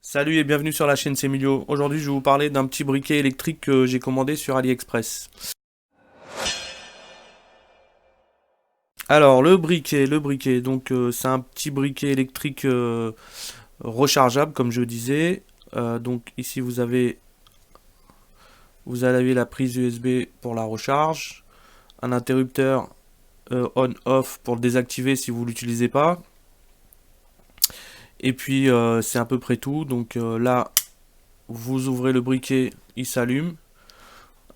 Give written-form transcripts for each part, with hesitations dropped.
Salut et bienvenue sur la chaîne C'est Emilio. Aujourd'hui, je vais vous parler d'un petit briquet électrique que j'ai commandé sur AliExpress. Alors, le briquet, donc c'est un petit briquet électrique rechargeable, comme je disais. Donc ici, vous avez la prise USB pour la recharge, un interrupteur on-off pour le désactiver si vous l'utilisez pas. Et puis, c'est à peu près tout. Donc là, vous ouvrez le briquet, il s'allume.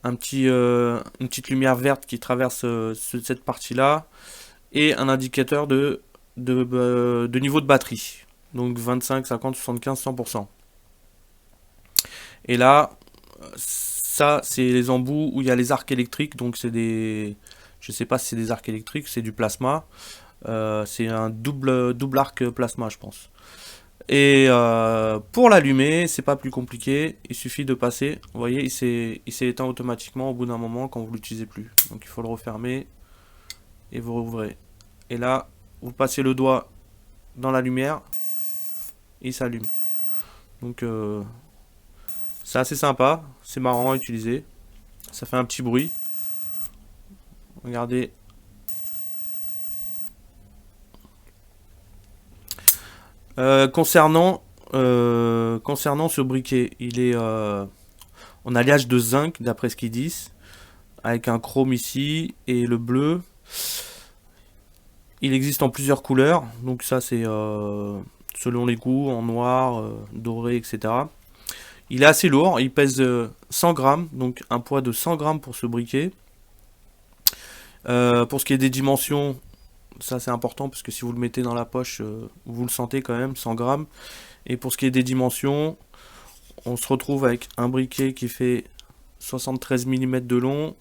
Une petite lumière verte qui traverse cette partie-là et un indicateur de niveau de batterie. Donc 25, 50, 75, 100%. Et là, ça, c'est les embouts où il y a les arcs électriques. Donc c'est des... Je sais pas si c'est des arcs électriques, c'est du plasma. C'est un double arc plasma, je pense. Et pour l'allumer, c'est pas plus compliqué. Il suffit de passer. Vous voyez, il s'est éteint automatiquement au bout d'un moment quand vous l'utilisez plus. Donc il faut le refermer et vous rouvrez. Et là, vous passez le doigt dans la lumière, et il s'allume. Donc c'est assez sympa, c'est marrant à utiliser. Ça fait un petit bruit. Regardez. Concernant ce briquet, il est en alliage de zinc, d'après ce qu'ils disent, avec un chrome ici et le bleu. Il existe en plusieurs couleurs, donc ça c'est selon les goûts, en noir, doré, etc. Il est assez lourd, il pèse 100 grammes, donc un poids de 100 grammes pour ce briquet. Pour ce qui est des dimensions, ça c'est important parce que si vous le mettez dans la poche, vous le sentez quand même, 100 grammes. Et pour ce qui est des dimensions, on se retrouve avec un briquet qui fait 73 mm de long,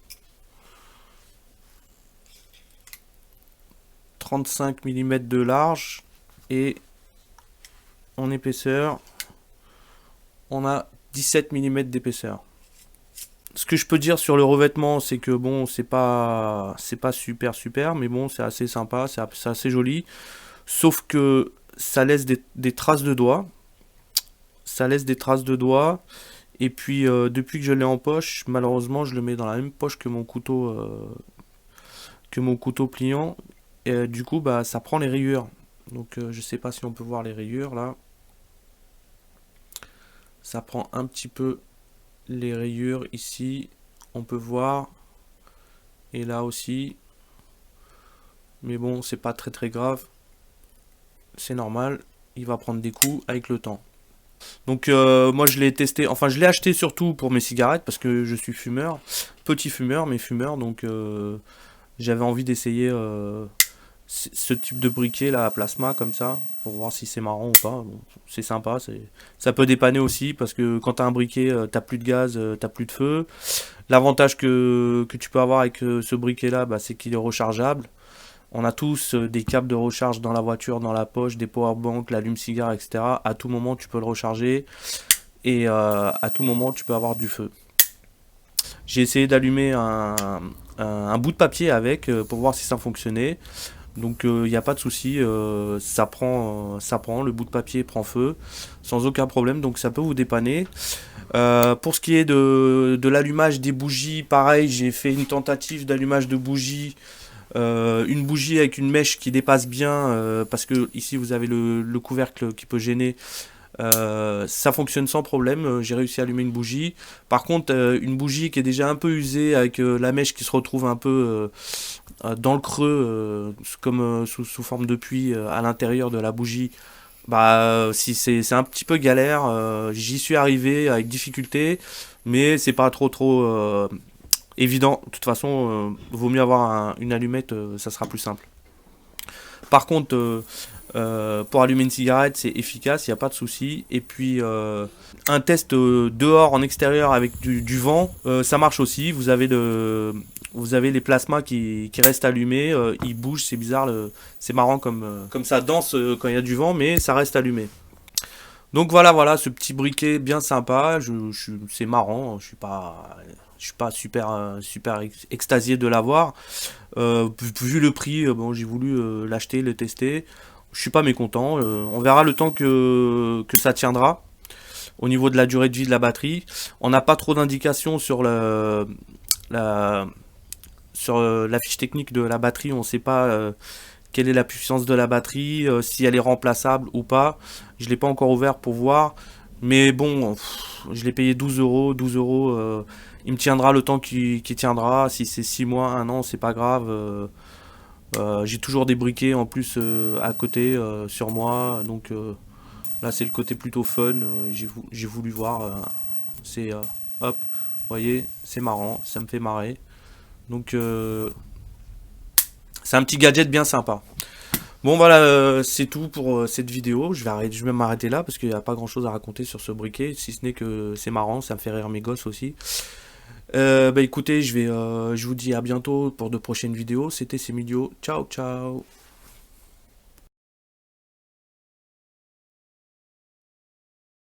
35 mm de large et en épaisseur, on a 17 mm d'épaisseur. Ce que je peux dire sur le revêtement, c'est que bon, c'est pas super, mais bon, c'est assez sympa, c'est assez joli. Sauf que ça laisse des traces de doigts. Ça laisse des traces de doigts. Et puis, depuis que je l'ai en poche, malheureusement, je le mets dans la même poche que mon couteau pliant. Et du coup, bah, ça prend les rayures. Donc, je sais pas si on peut voir les rayures là. Ça prend un petit peu les rayures ici. On peut voir. Et là aussi. Mais bon, c'est pas très grave. C'est normal. Il va prendre des coups avec le temps. Donc moi je l'ai testé, enfin je l'ai acheté surtout pour mes cigarettes parce que je suis fumeur, petit fumeur mais fumeur, donc j'avais envie d'essayer ce type de briquet là à plasma comme ça pour voir si c'est marrant ou pas. Bon, c'est sympa, ça peut dépanner aussi parce que quand t'as un briquet, t'as plus de gaz, t'as plus de feu. L'avantage que tu peux avoir avec ce briquet là, bah, c'est qu'il est rechargeable. On a tous des câbles de recharge dans la voiture, dans la poche, des powerbanks, l'allume-cigare, etc. À tout moment, tu peux le recharger et à tout moment, tu peux avoir du feu. J'ai essayé d'allumer un bout de papier avec pour voir si ça fonctionnait. Donc il n'y a pas de souci, ça prend, le bout de papier prend feu sans aucun problème, donc ça peut vous dépanner. Pour ce qui est de l'allumage des bougies, pareil, j'ai fait une tentative d'allumage de bougies. Une bougie avec une mèche qui dépasse bien, parce que ici vous avez le couvercle qui peut gêner. Ça fonctionne sans problème. J'ai réussi à allumer une bougie. Par contre, une bougie qui est déjà un peu usée avec la mèche qui se retrouve un peu dans le creux, comme sous forme de puits à l'intérieur de la bougie. Bah, si c'est un petit peu galère. J'y suis arrivé avec difficulté, mais c'est pas trop évident. De toute façon, vaut mieux avoir une allumette, ça sera plus simple. Par contre, pour allumer une cigarette, c'est efficace, il n'y a pas de souci. Et puis, un test dehors, en extérieur, avec du vent, ça marche aussi. Vous avez les plasmas qui restent allumés, ils bougent, c'est bizarre, c'est marrant comme ça danse quand il y a du vent, mais ça reste allumé. Donc voilà, ce petit briquet bien sympa, c'est marrant, je suis pas super extasié de l'avoir. Vu le prix, bon, j'ai voulu l'acheter, le tester. Je suis pas mécontent. On verra le temps que ça tiendra. au niveau de la durée de vie de la batterie. On n'a pas trop d'indications sur la, la fiche technique de la batterie. On ne sait pas quelle est la puissance de la batterie, si elle est remplaçable ou pas. Je ne l'ai pas encore ouvert pour voir. Mais bon, je l'ai payé 12 euros. 12 euros, il me tiendra le temps qu'il tiendra. Si c'est 6 mois, 1 an, c'est pas grave. J'ai toujours des briquets en plus à côté sur moi. Donc là, c'est le côté plutôt fun. J'ai voulu voir. C'est hop, vous voyez, c'est marrant. Ça me fait marrer. Donc c'est un petit gadget bien sympa. Bon voilà, c'est tout pour cette vidéo. Je vais m'arrêter là parce qu'il n'y a pas grand chose à raconter sur ce briquet, si ce n'est que c'est marrant, ça me fait rire mes gosses aussi. Bah écoutez, je vous dis à bientôt pour de prochaines vidéos. C'était Semilio. Ciao ciao.